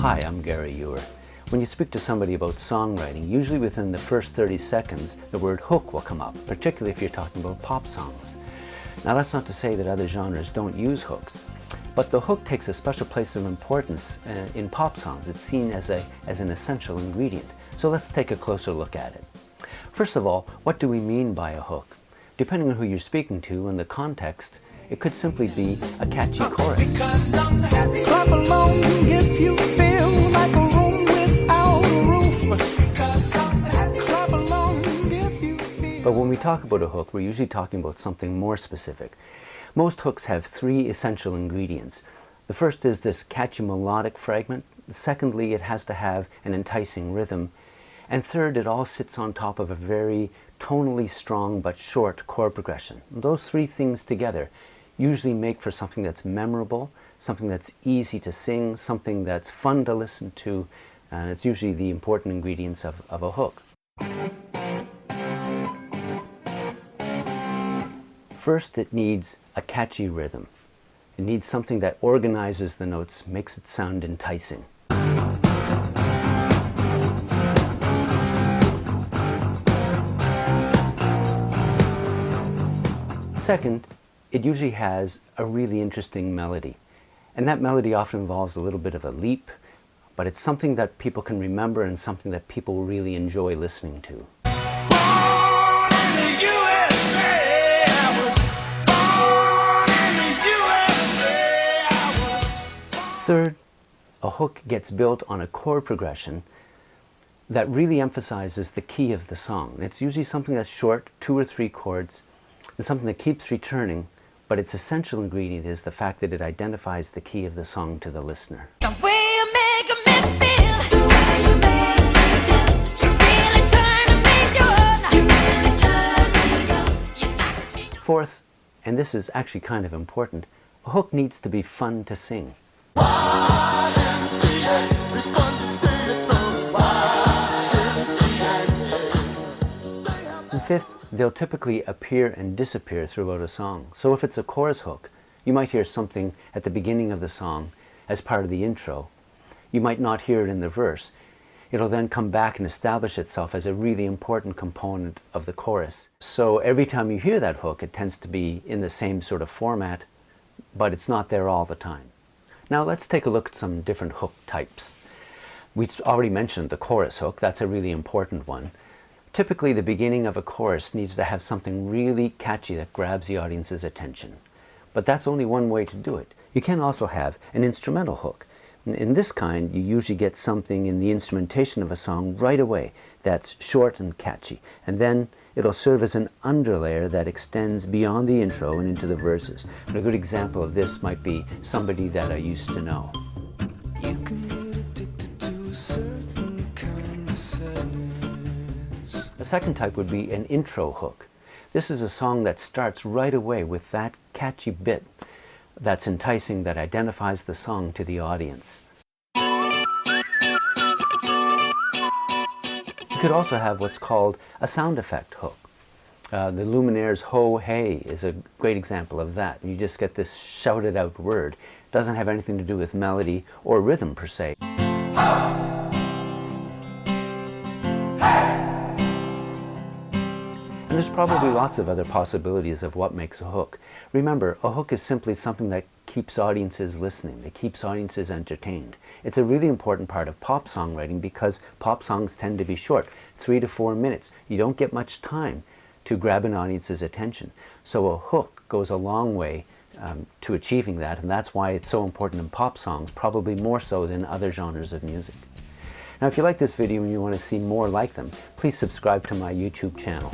Hi, I'm Gary Ewer. When you speak to somebody about songwriting, usually within the first 30 seconds, the word hook will come up, particularly if you're talking about pop songs. Now that's not to say that other genres don't use hooks, but the hook takes a special place of importance in pop songs. It's seen as an essential ingredient. So let's take a closer look at it. First of all, what do we mean by a hook? Depending on who you're speaking to and the context, it could simply be a catchy chorus. Clap along if you feel like a room without a roof. Clap along if you feel. But when we talk about a hook, we're usually talking about something more specific. Most hooks have three essential ingredients. The first is this catchy melodic fragment. Secondly, it has to have an enticing rhythm. And third, it all sits on top of a very tonally strong but short chord progression. Those three things together usually make for something that's memorable, something that's easy to sing, something that's fun to listen to, and it's usually the important ingredients of a hook. First, it needs a catchy rhythm. It needs something that organizes the notes, makes it sound enticing. Second, it usually has a really interesting melody. And that melody often involves a little bit of a leap, but it's something that people can remember and something that people really enjoy listening to. Born in the USA, I was born in the USA, Third, a hook gets built on a chord progression that really emphasizes the key of the song. It's usually something that's short, 2 or 3 chords, and something that keeps returning, but its essential ingredient is the fact that it identifies the key of the song to the listener. The way you make me feel, the way you make me feel, you really turn me on. Fourth, and this is actually kind of important, a hook needs to be fun to sing. And fifth, they'll typically appear and disappear throughout a song. So if it's a chorus hook, you might hear something at the beginning of the song as part of the intro. You might not hear it in the verse. It'll then come back and establish itself as a really important component of the chorus. So every time you hear that hook, it tends to be in the same sort of format, but it's not there all the time. Now let's take a look at some different hook types. We already mentioned the chorus hook. That's a really important one. Typically, the beginning of a chorus needs to have something really catchy that grabs the audience's attention. But that's only one way to do it. You can also have an instrumental hook. In this kind, you usually get something in the instrumentation of a song right away that's short and catchy. And then it'll serve as an underlayer that extends beyond the intro and into the verses. And a good example of this might be Somebody That I Used to Know. You can get addicted to a certain kind of sadness. The second type would be an intro hook. This is a song that starts right away with that catchy bit that's enticing, that identifies the song to the audience. You could also have what's called a sound effect hook. The Luminaire's Ho Hey is a great example of that. You just get this shouted out word. It doesn't have anything to do with melody or rhythm per se. And there's probably lots of other possibilities of what makes a hook. Remember, a hook is simply something that keeps audiences listening, that keeps audiences entertained. It's a really important part of pop songwriting because pop songs tend to be short, 3 to 4 minutes. You don't get much time to grab an audience's attention. So a hook goes a long way to achieving that, and that's why it's so important in pop songs, probably more so than other genres of music. Now, if you like this video and you want to see more like them, please subscribe to my YouTube channel.